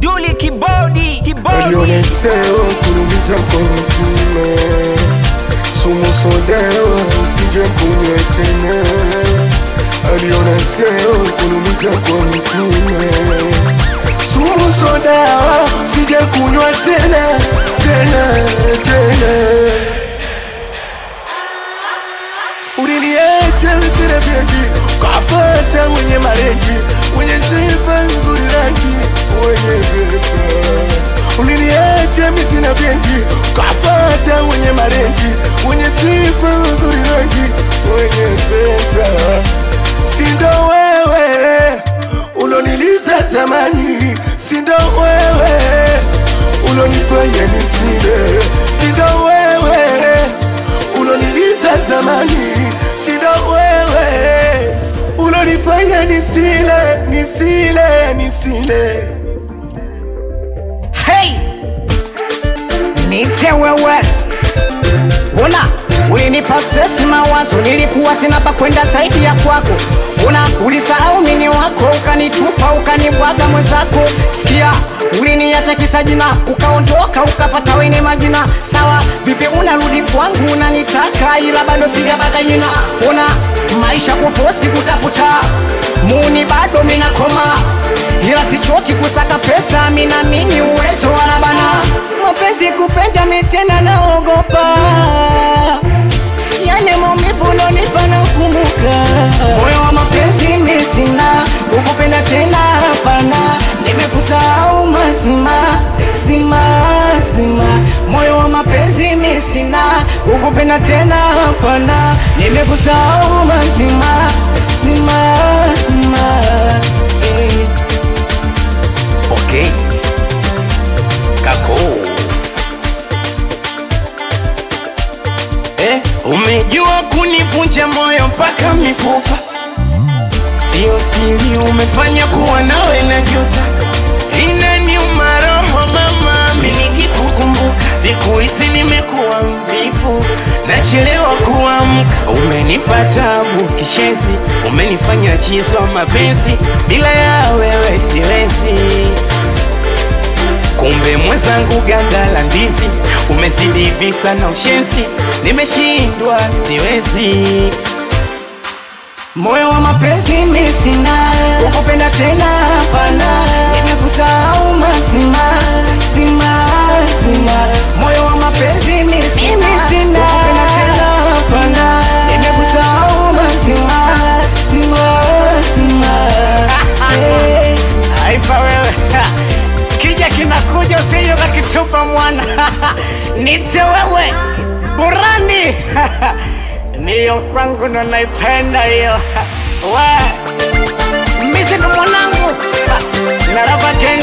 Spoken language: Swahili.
Duli kibodi alioneseo kunumiza kwa mtima, sumu sodawa usije kunywa tena. Alioneseo kunumiza kwa mtima, sumu sodawa usije kunywa tena tena tena. Uliniacha sina vyengi, ukafata wenye marengi, wenye sifa nzuri rangi, wenye pesa. Uliniacha mimi sina vyengi, ukafata wenye marengi, wenye sifa nzuri rangi, wenye pesa. Sindo wewe uloniliza zamani, sindo wewe ulonifanya nisile, sindo wewe uloniliza zamani, sindo wewe ulonifanya nisile. Hey! Niite wewe. Una ulinipa stress mawazo, nilikuwa sina pa kwenda zaidi ya kwako. Una ulisahau mimi wako, ukanitupa ukanibwaga mwenzako. Sikia, uliniacha kisa jina, ukaondoka ukapata wengine majina. Sawa, vipi unarudi kwangu unanitaka, ila bado sijapata jina. Una maisha kuposi kutafuta, muni bado mimi nakoma, ila sichoki kusaka pesa, mimi naamini uwezo wa bana. Mapenzi kupenda mimi tena naogopa, yale maumivu unonipa nakumbuka. Moyo wa mapenzi mimi sina, ukupenda tena hapana. Nimekusahau mazima, sima. Moyo wa mapenzi mimi sina, ukupenda tena hapana. Nimekusahau mazima, sima. Okay Kako umejua kunivunja moyo mpaka mifupa, sio siri umefanya kuwa nawe na juta. Inaniuma roho mama, mimi nikikukumbuka. Siku hizi nimekuwa mvivu, nachelewa kuamka. Umenipa tabu kishenzi, umenifanya chizo mapenzi, bila ya wewe siwezi. Kumbe mwenzangu ganda la ndizi, umezidi visa na ushenzi, nimeshindwa siwezi. Moyo wa mapenzi mimi sina, ukupenda tena hapana. Nimekusahau mazima, sima. Moyo wa mapenzi mimi sina, ukupenda tena hapana. Nimekusahau mazima, sima. Hey. Aipa wewe kija kinakuja usije ukakitupa mwana. Niite wewe Burandi. Niyo kwangu ndo naipenda hiyo. Mimi si ndo mwanangu. Na rapa Ken